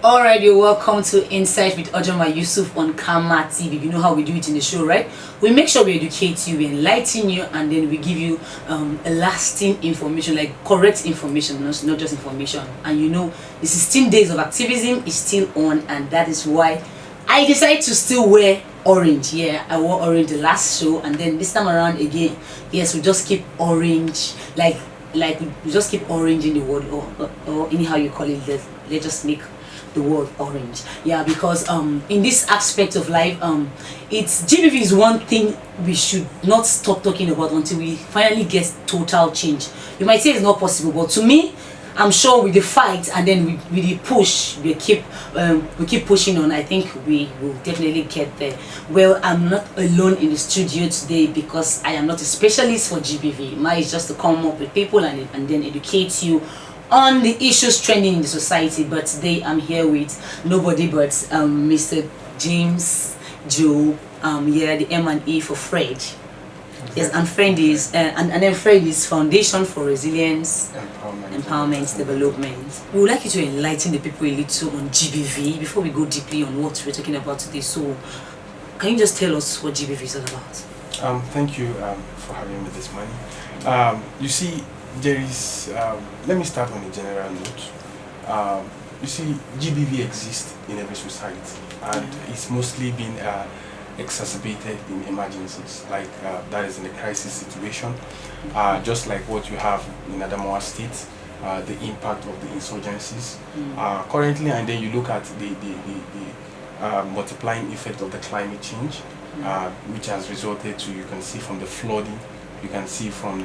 Alright, you're welcome to Insight with Ojoma Yusuf on Kama TV. You know how we do it in the show, right? We make sure we educate you, we enlighten you, and then we give you a lasting information, like correct information, not just information. And you know, the 16 days of activism is still on, and that is why I decided to still wear orange. Yeah, I wore orange the last show, and then this time around again, yes, we just keep orange, like we just keep orange in the world, or anyhow you call it. Let's just make the word orange. Yeah, because in this aspect of life, it's GBV is one thing we should not stop talking about until we finally get total change. You might say it's not possible, but to me, I'm sure with the fight and then with the push, we keep pushing on. I think we will definitely get there. Well, I'm not alone in the studio today because I am not a specialist for GBV. Mine is just to come up with people and then educate you on the issues trending in the society. But today I'm here with nobody but Mr. James Joe. Yeah, the M&E for Fred. Yes, and Fred is and then Fred is Foundation for Resilience, Empowerment, Development. We would like you to enlighten the people a little on GBV before we go deeply on what we're talking about today. So, can you just tell us what GBV is all about? Thank you for having me this morning. You see, there is. Let me start on a general note. You see, GBV exists in every society, and it's mostly been exacerbated in emergencies, like that is in a crisis situation, just like what you have in Adamawa State, the impact of the insurgencies currently, and then you look at the multiplying effect of the climate change, which has resulted to, you can see from the flooding, you can see from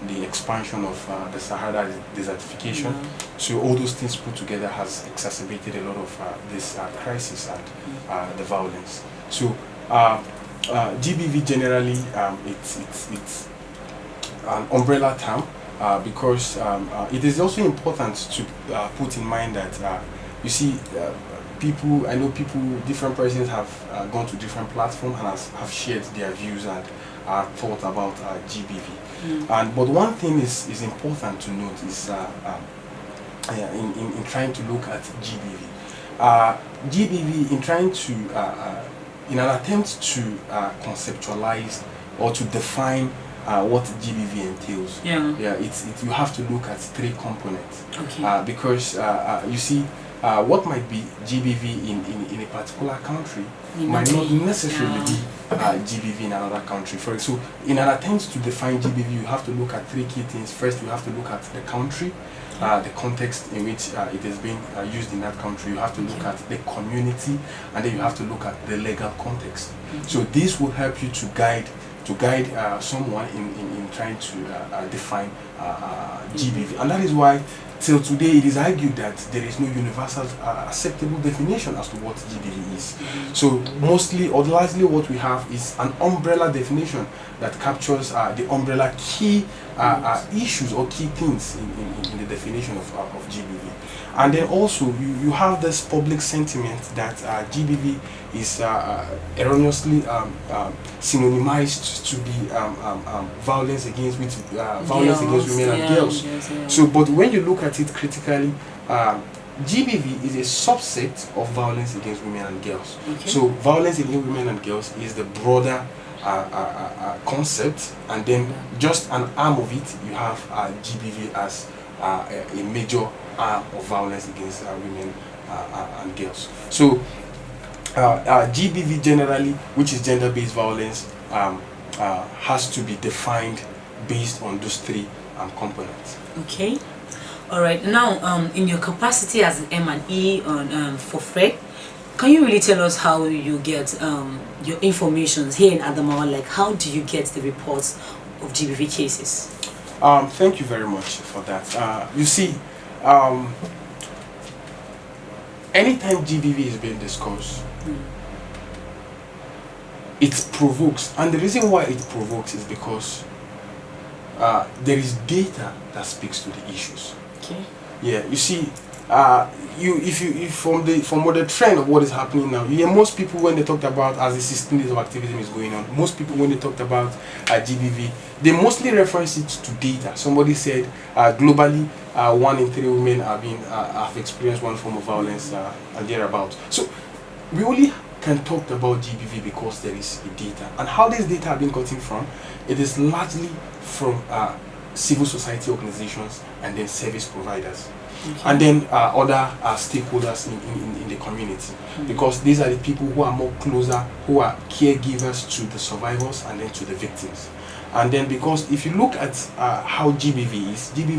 the expansion of the Sahara desertification. So all those things put together has exacerbated a lot of this crisis and the violence. So GBV generally, it's an umbrella term because it is also important to put in mind that you see people, I know people, different persons have gone to different platforms and have shared their views and thought about GBV. But one thing is important to note is in trying to look at GBV. GBV, in trying to in an attempt to conceptualize or to define what GBV entails, you have to look at three components. Because you see, what might be GBV in a particular country might not necessarily be GBV in another country. So in an attempt to define GBV, you have to look at three key things. First, you have to look at the country, the context in which it is being used in that country. You have to look at the community, and then you have to look at the legal context. So this will help you to guide someone in trying to define GBV. And that is why till today it is argued that there is no universal acceptable definition as to what GBV is. So mostly or largely what we have is an umbrella definition that captures the umbrella key issues or key things in the definition of GBV. And then also you have this public sentiment that GBV is erroneously synonymized to be violence against women and girls. So, but when you look at it critically, GBV is a subset of violence against women and girls. So, violence against women and girls is the broader concept, and then just an arm of it, you have GBV as a major arm of violence against women and girls. So GBV generally, which is gender-based violence, has to be defined based on those three components. Okay. All right. Now, in your capacity as an M&E for Fred, can you really tell us how you get your information here in Adamawa? Like, how do you get the reports of GBV cases? Thank you very much for that. You see, anytime GBV is being discussed, it provokes, and the reason why it provokes is because there is data that speaks to the issues. Okay. Yeah, you see, if from what the trend of what is happening now, you hear most people when they talked about as the 16 days of activism is going on, most people when they talked about GBV, they mostly reference it to data. Somebody said globally 1 in 3 women have experienced one form of violence and thereabout. So we only can talk about GBV because there is a data. And how this data have been gotten from, it is largely from civil society organizations and then service providers. Okay. And then other stakeholders in the community, because these are the people who are more closer, who are caregivers to the survivors and then to the victims. And then because if you look at how GBV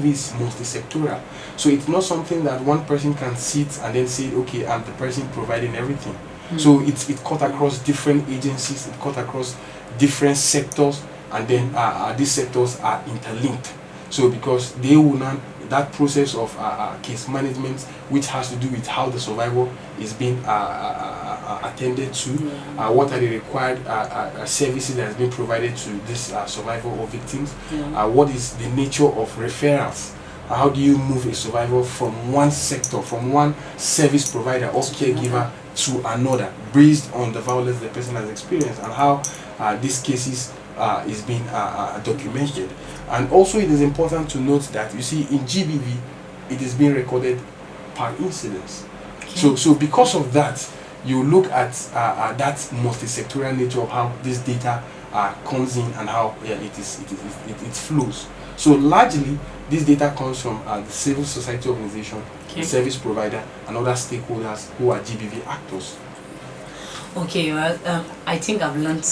is multi-sectoral, so it's not something that one person can sit and then say, okay, I'm the person providing everything. So it cut across different agencies, it cut across different sectors, and then these sectors are interlinked. So because they will not, that process of case management, which has to do with how the survivor is being attended to, what are the required services that has been provided to this survivor or victims, what is the nature of referrals, how do you move a survivor from one sector, from one service provider or caregiver to another, based on the violence the person has experienced, and how these cases is being documented. And also it is important to note that, you see, in GBV it is being recorded per incidence. Okay. So because of that, you look at that multi-sectorial nature of how this data comes in and how it flows. So largely this data comes from the civil society organization, the service provider, and other stakeholders who are GBV actors. Okay, well, I think I've learned,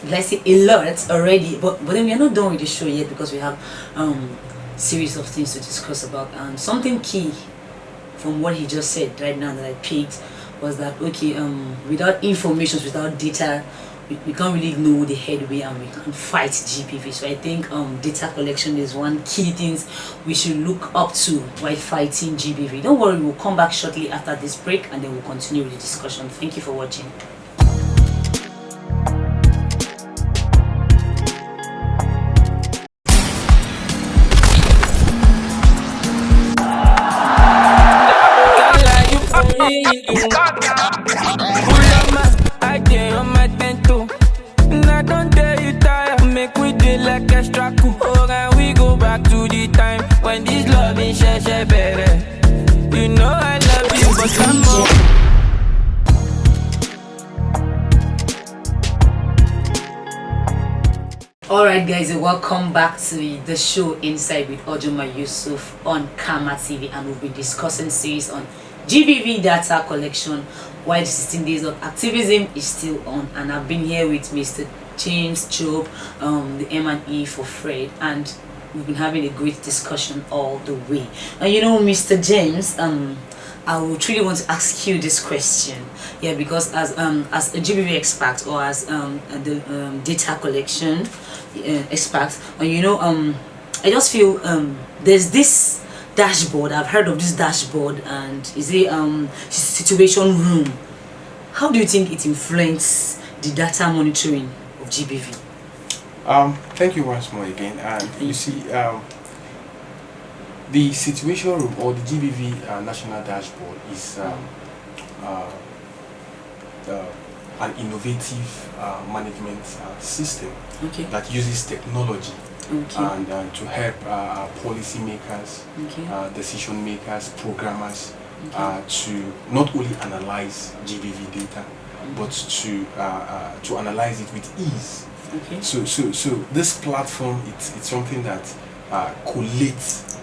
let's say, a lot already, but then we are not done with the show yet, because we have series of things to discuss about. And something key from what he just said right now that I picked was that, okay, without information, without data, we can't really know the headway, and we can't fight GBV. So I think data collection is one key things we should look up to while fighting GBV. Don't worry, we'll come back shortly after this break, and then we'll continue with the discussion. Thank you for watching. I get on my tento. I don't tell you tired. Make we do like extra cool. Oh, and we go back to the time when this love is better. You know I love you, but I'm more. Alright guys, welcome back to the show Inside with Ojoma Yusuf on Kama TV, and we'll be discussing series on GBV Data Collection while the 16 days of activism is still on. And I've been here with Mr. James Job, the M&E for Fred, and we've been having a great discussion all the way. And you know, Mr. James, I would really want to ask you this question, because as a GBV expert, or as the data collection expert, and you know, I just feel there's this dashboard. I've heard of this dashboard, and is a situation room. How do you think it influences the data monitoring of GBV? Thank you once more again. And you see, the situation room, or the GBV national dashboard, is an innovative management system that uses technology and to help policymakers, decision makers, programmers to not only analyze GBV data, but to analyze it with ease. So this platform, it's something that collates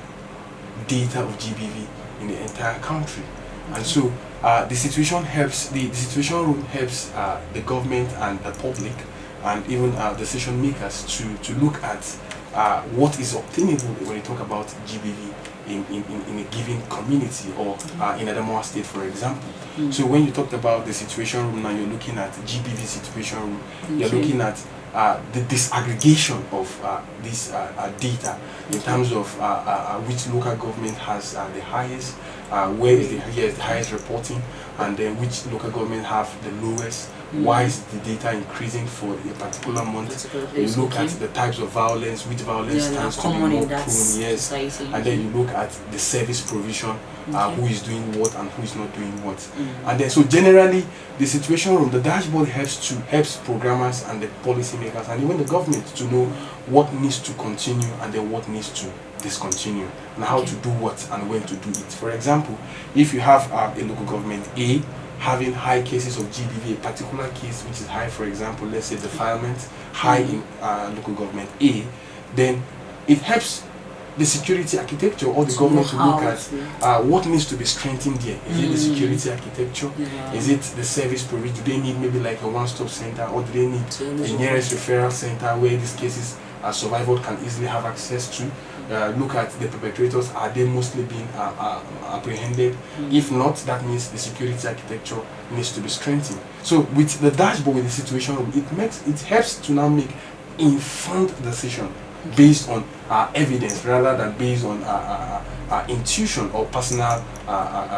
data of GBV in the entire country, and so the situation helps. The situation room helps the government and the public, and even decision makers to look at what is obtainable when you talk about GBV in a given community, or in Adamawa State, for example. So when you talked about the situation room, now you're looking at GBV situation room, you're looking at the disaggregation of this data in terms of which local government has the highest where is the highest reporting, and then which local government have the lowest. Why is the data increasing for a particular month? You look at the types of violence, which violence tends to be more prone, yes, and then you look at the service provision, who is doing what and who is not doing what. And then so generally the situation room, the dashboard helps programmers and the policymakers and even the government to know what needs to continue and then what needs to discontinue, and how to do what and when to do it. For example, if you have a local government A having high cases of GBV, a particular case which is high, for example, let's say defilement high in local government A, then it helps the security architecture or the government to look at what needs to be strengthened there. Is it the security architecture? Is it the service provision? Do they need maybe like a one-stop center, or do they need a nearest referral center where these cases survival can easily have access to? Look at the perpetrators, are they mostly being apprehended? If not, that means the security architecture needs to be strengthened. So with the dashboard, with the situation, it helps to now make informed decision based on evidence rather than based on intuition or personal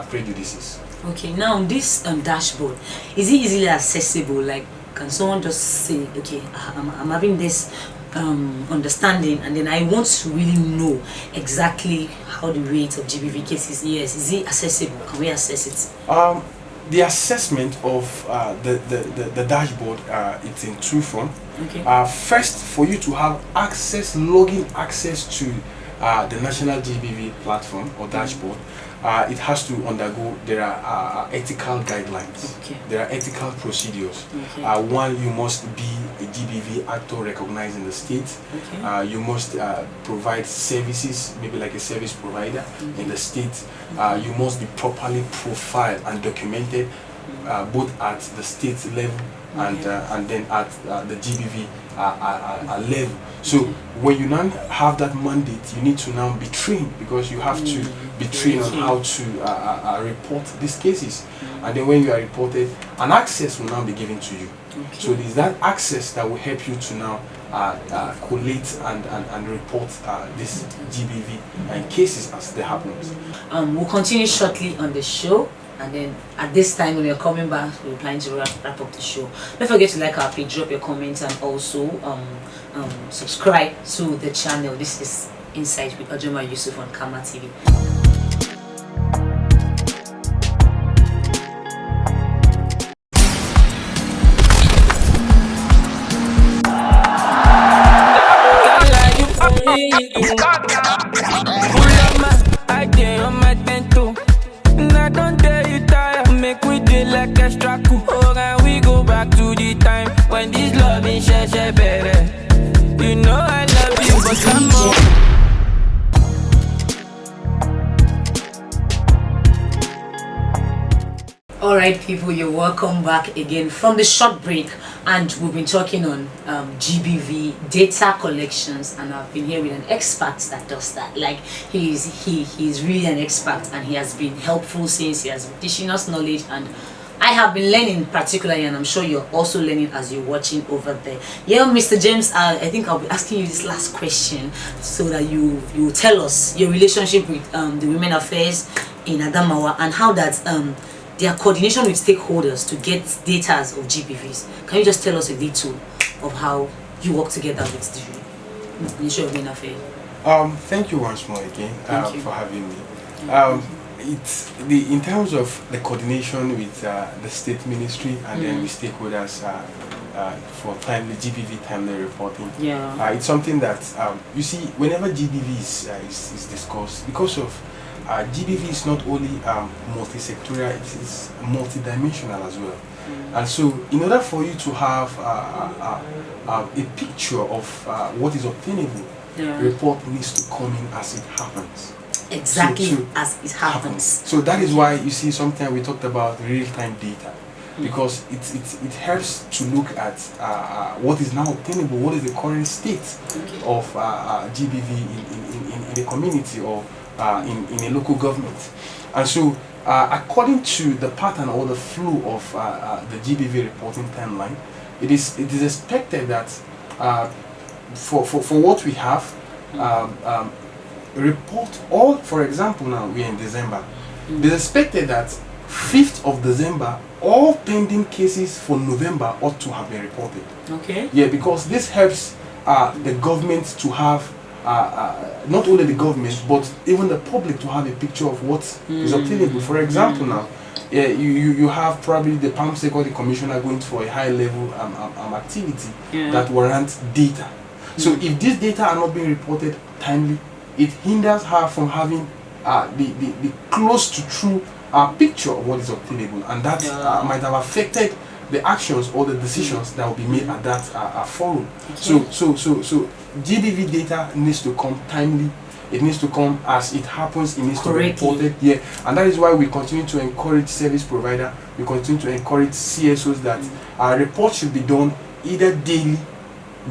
prejudices. Okay, now this dashboard, is it easily accessible? Like, can someone just say, okay, I'm having this understanding, and then I want to really know exactly how the rate of GBV cases is it accessible? Can we access it? The assessment of the dashboard, it's in two forms. Okay. First, for you to have login access to the national GBV platform or dashboard, it has to undergo, there are ethical guidelines. Okay. There are ethical procedures. Okay. One, you must be a GBV actor recognized in the state. Okay. You must provide services, maybe like a service provider in the state. You must be properly profiled and documented, both at the state level and then at the GBV level. So when you now have that mandate, you need to now be trained, because you have to be trained on how to report these cases. And then when you are reported, an access will now be given to you. Okay. So it is that access that will help you to now collate and report these GBV cases as they happen. We'll continue shortly on the show, and then at this time when we're coming back, we're planning to wrap up the show. Don't forget to like our page, drop your comments, and also subscribe to the channel. This is Insight with Ojoma Yusuf on Kama TV. I did on my bento. And I don't dare you tire. Make we do like extra cool. Oh, and we go back to the time when this love is share better. You know I love you, but I'm more. Alright people, you're welcome back again from the short break, and we've been talking on GBV data collections, and I've been here with an expert that does that. Like, he's really an expert, and he has been helpful since he has been teaching us knowledge, and I have been learning particularly, and I'm sure you're also learning as you're watching over there. Yeah, Mr. James, I think I'll be asking you this last question so that you tell us your relationship with the Women Affairs in Adamawa, and how that their coordination with stakeholders to get data of GBVs. Can you just tell us a little of how you work together with the Ministry of Women Affairs? Thank you once more again for having me. It's in terms of the coordination with the state ministry and then with stakeholders for GBV timely reporting. Yeah. It's something that you see whenever GBV is discussed, because of GBV is not only multi-sectorial, it is multi-dimensional as well. And so in order for you to have a picture of what is obtainable, report needs to come in as it happens. Exactly, so as it happens. So that is why you see sometimes we talked about real-time data, because it helps to look at what is now obtainable, what is the current state of GBV in a community or in a local government. And so according to the pattern or the flow of the GBV reporting timeline, it is expected that for what we have, report all, for example, now we are in December, It is expected that 5th of December, all pending cases for November ought to have been reported. Okay. Yeah, because this helps the government to have, not only the government, but even the public to have a picture of what is obtainable. For example, now, you have probably the Palm Security Commissioner going for a high level activity that warrants data. So if these data are not being reported timely, it hinders her from having the close to true picture of what is obtainable, and that might have affected the actions or the decisions that will be made at that forum. Okay. So GBV data needs to come timely. It needs to come as it happens. It needs to be reported. Yeah, and that is why we continue to encourage service provider. We continue to encourage CSOs that reports should be done either daily,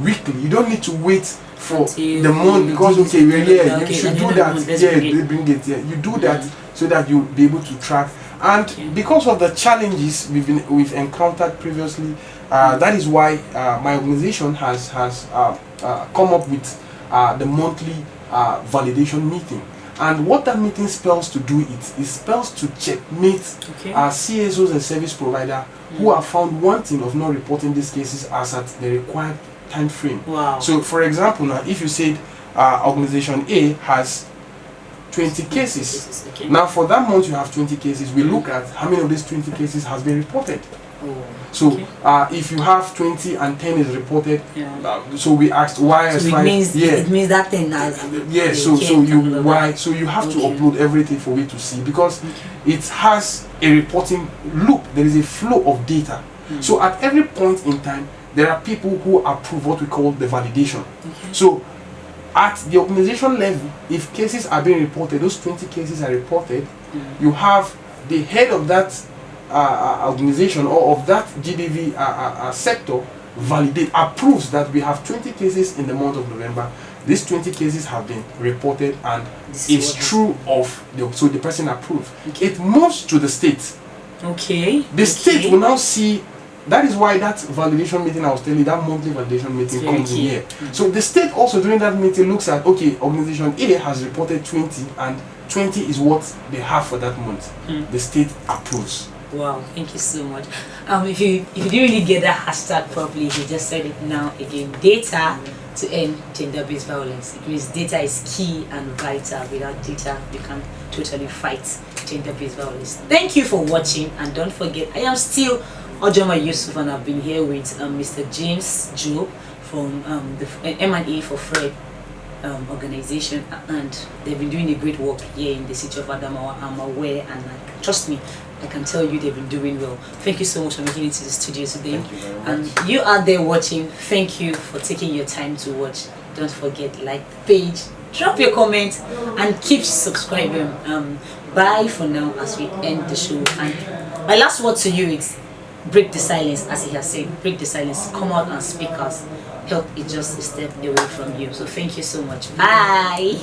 weekly. You don't need to wait for the month because you should do that. They bring it. Yeah, you do that so that you'll be able to track. And because of the challenges we've encountered previously, that is why my organization has come up with the monthly validation meeting. And what that meeting spells to do it spells to checkmate CSOs and service provider who are found wanting of not reporting these cases as at the required time frame. Wow. So for example, now if you said organization A has 20 cases. Okay. Now for that month you have 20 cases. We look at how many of these 20 cases has been reported. So if you have 20 and 10 is reported, so we asked why so it means that 10 has so you have to upload everything for it to see, because it has a reporting loop. There is a flow of data. So at every point in time there are people who approve what we call the validation. So at the organization level, if cases are being reported, those 20 cases are reported, you have the head of that organization or of that GBV sector approves that we have 20 cases in the month of November. These 20 cases have been reported and it's true so the person approved. It moves to the state. The state will now see. That is why that validation meeting I was telling you, that monthly validation meeting comes in here. So the state also during that meeting looks at, okay, organization A has reported 20 and 20 is what they have for that month. The state approves. Wow, thank you so much. If you didn't really get that hashtag properly, you just said it now again. Data to end gender-based violence. It means data is key and vital. Without data, we can totally fight gender-based violence. Thank you for watching, and don't forget, I am still Ojoma Yusuf, and I've been here with Mr. James Job from the M&A for Fred organization, and they've been doing a great work here in the city of Adamawa. I'm aware, and trust me, I can tell you they've been doing well. Thank you so much for making it to the studio today. Thank you very much. And you out there watching, thank you for taking your time to watch. Don't forget, like the page, drop your comment, and keep subscribing. Bye for now as we end the show. And my last word to you is break the silence, as he has said. Break the silence. Come out and speak out. Help is just a step away from you. So thank you so much. Bye.